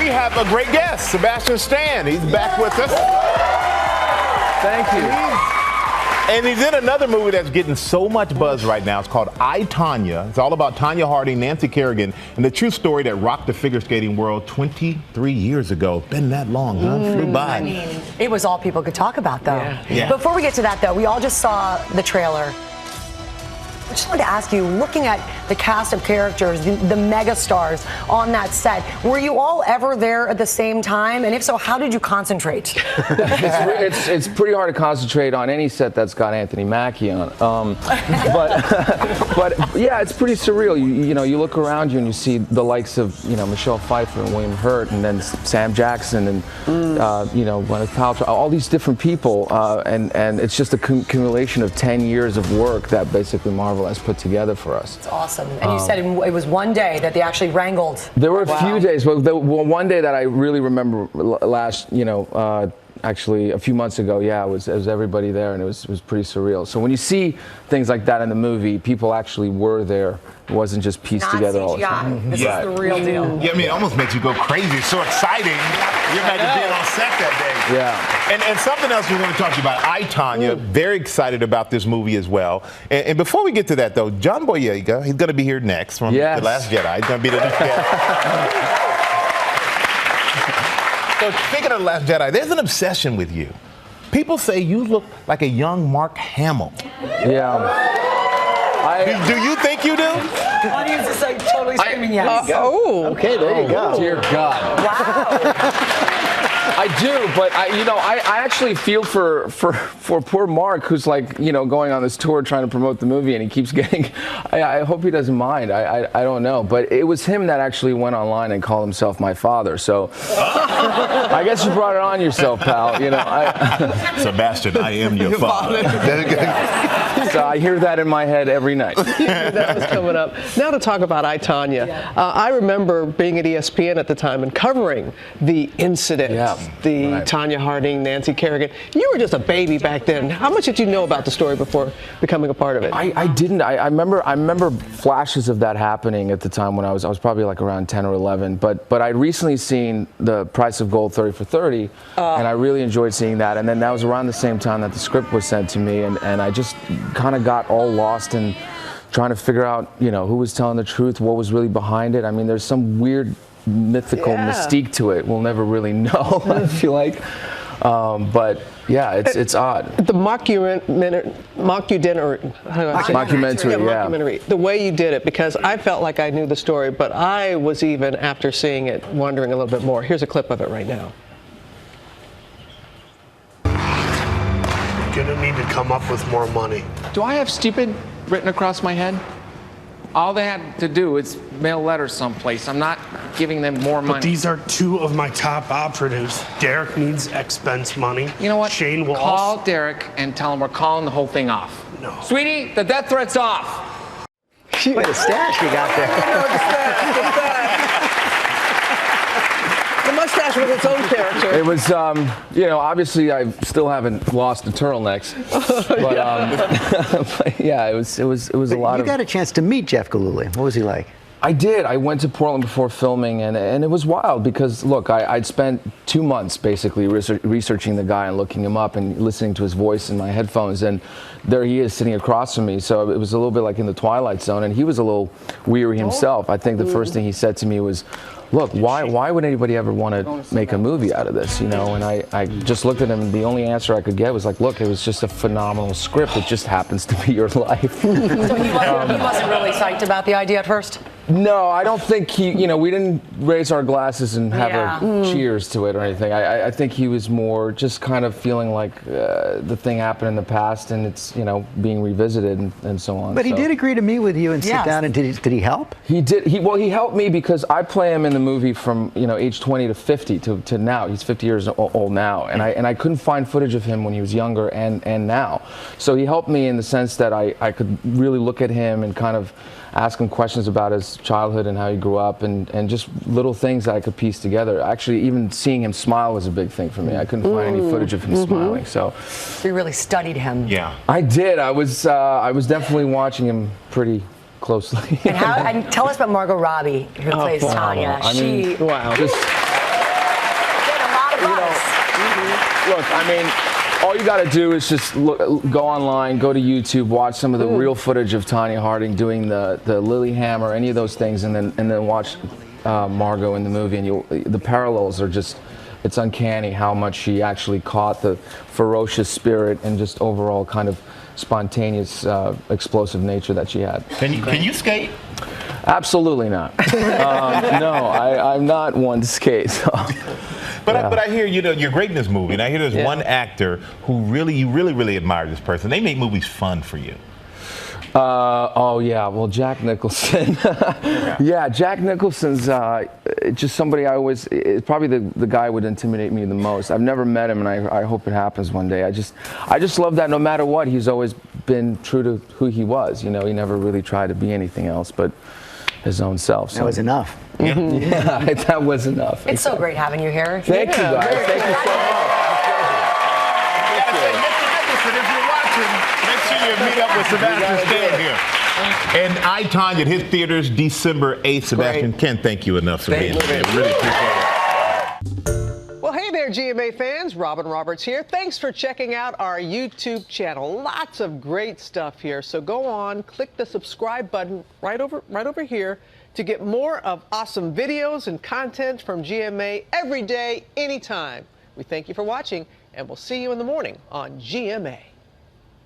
we have a great guest, Sebastian Stan. He's back with us. Thank you. And he's in another movie that's getting so much buzz right now. It's called I, Tonya. It's all about Tonya Harding, Nancy Kerrigan, and the true story that rocked the figure skating world 23 years ago. Been that long, huh? Flew by. I mean, it was all people could talk about, though. Yeah. Before we get to that, though, we all just saw the trailer. I just wanted to ask you, looking at the cast of characters, the mega stars on that set, were you all ever there at the same time? And if so, how did you concentrate? It's pretty hard to concentrate on any set that's got Anthony Mackie on. But yeah, it's pretty surreal. You know, you look around you and you see the likes of, you know, Michelle Pfeiffer and William Hurt, and then Sam Jackson and you know, Gwyneth Paltrow, all these different people, and it's just a accumulation of 10 years of work that basically Marvel has put together for us. It's awesome. And you said it was one day that they actually wrangled. There were a few days, but one day that I really remember last, you know, actually a few months ago, yeah, it was everybody there, and it was pretty surreal. So when you see things like that in the movie, people actually were there. It wasn't just pieced together all the time. This is the real deal. Yeah, I mean, it almost makes you go crazy. It's so exciting. You're about to be on set that day. Yeah. And something else we want to talk to you about. I, Tonya, very excited about this movie as well. And before we get to that, though, John Boyega, he's going to be here next from The Last Jedi. He's going to be the next guest. So speaking of The Last Jedi, there's an obsession with you. People say you look like a young Mark Hamill. Yeah. Do you think you do? The audience is like totally screaming yes. Okay, there you go. Dear God. Wow. I do, but I actually feel for poor Mark, who's like, you know, going on this tour trying to promote the movie, and he keeps getting. I hope he doesn't mind. I don't know, but it was him that actually went online and called himself my father. So I guess you brought it on yourself, pal. You know, Sebastian, I am your father. So I hear that in my head every night. That was coming up. Now to talk about I, Tonya. I remember being at ESPN at the time and covering the incident, the Tonya Harding, Nancy Kerrigan. You were just a baby back then. How much did you know about the story before becoming a part of it? I didn't. I remember flashes of that happening at the time when I was probably like around 10 or 11. But I'd recently seen The Price of Gold 30 for 30, and I really enjoyed seeing that. And then that was around the same time that the script was sent to me, and I just kind of got all lost in trying to figure out, you know, who was telling the truth, what was really behind it. I mean, there's some weird mythical mystique to it. We'll never really know, I feel like. But yeah, it's odd. The mockumentary, the way you did it, because I felt like I knew the story, but I was even, after seeing it, wondering a little bit more. Here's a clip of it right now. You're gonna need to come up with more money. Do I have stupid written across my head? All they had to do is mail letters someplace. I'm not giving them more money. But these are two of my top operatives. Derek needs expense money. You know what? Shane will call Derek and tell him we're calling the whole thing off. No. Sweetie, the death threat's off. What a stash you got there. The mustache was its own character. It was, you know, obviously I still haven't lost the turtlenecks, but, but yeah, it was a lot of. You got a chance to meet Jeff Gillooly. What was he like? I did. I went to Portland before filming, and it was wild because, look, I'd spent 2 months basically researching the guy and looking him up and listening to his voice in my headphones, and there he is sitting across from me. So it was a little bit like in the Twilight Zone, and he was a little weary himself. I think the first thing he said to me was, look, why would anybody ever want to make a movie out of this, you know? And I just looked at him, and the only answer I could get was like, look, it was just a phenomenal script. It just happens to be your life. So he wasn't really psyched about the idea at first? No, I don't think he, you know, we didn't raise our glasses and have a cheers to it or anything. I think he was more just kind of feeling like the thing happened in the past and it's, you know, being revisited and so on. But he did agree to meet with you and sit down, and did he help? He did. Well, he helped me because I play him in the movie from, you know, age 20 to 50 to now. He's 50 years old now, and I couldn't find footage of him when he was younger and now. So he helped me in the sense that I could really look at him and kind of ask him questions about his childhood and how he grew up, and just little things that I could piece together. Actually, even seeing him smile was a big thing for me. I couldn't find any footage of him smiling. So you really studied him. Yeah, I did. I was definitely watching him pretty closely. And tell us about Margot Robbie, who plays Tonya. I mean, wow. Just Look, I mean, all you got to do is just go online, go to YouTube, watch some of the real footage of Tonya Harding doing the Lilyhammer, any of those things, and then watch Margot in the movie, and the parallels are just, it's uncanny how much she actually caught the ferocious spirit and just overall kind of spontaneous, explosive nature that she had. Can you skate? Absolutely not. No, I'm not one to skate. So. But I hear, you're great in this movie, and I hear there's one actor who you really admire this person. They make movies fun for you. Oh yeah, well, Jack Nicholson. Yeah, Jack Nicholson's just somebody probably the guy who would intimidate me the most. I've never met him, and I hope it happens one day. I just love that no matter what, he's always been true to who he was. He never really tried to be anything else but his own self. So. That was enough. Yeah, that was enough. It's so great having you here. Thank you, guys. Thank you so much. If you're watching, make sure you meet up with Sebastian Stan here. And I, Tonya, at his theaters December 8th. Sebastian, can't thank you enough for being here. Really appreciate it. Well, hey there, GMA fans. Robin Roberts here. Thanks for checking out our YouTube channel. Lots of great stuff here. So go on, click the subscribe button right over here to get more of awesome videos and content from GMA every day, anytime. We thank you for watching, and we'll see you in the morning on GMA.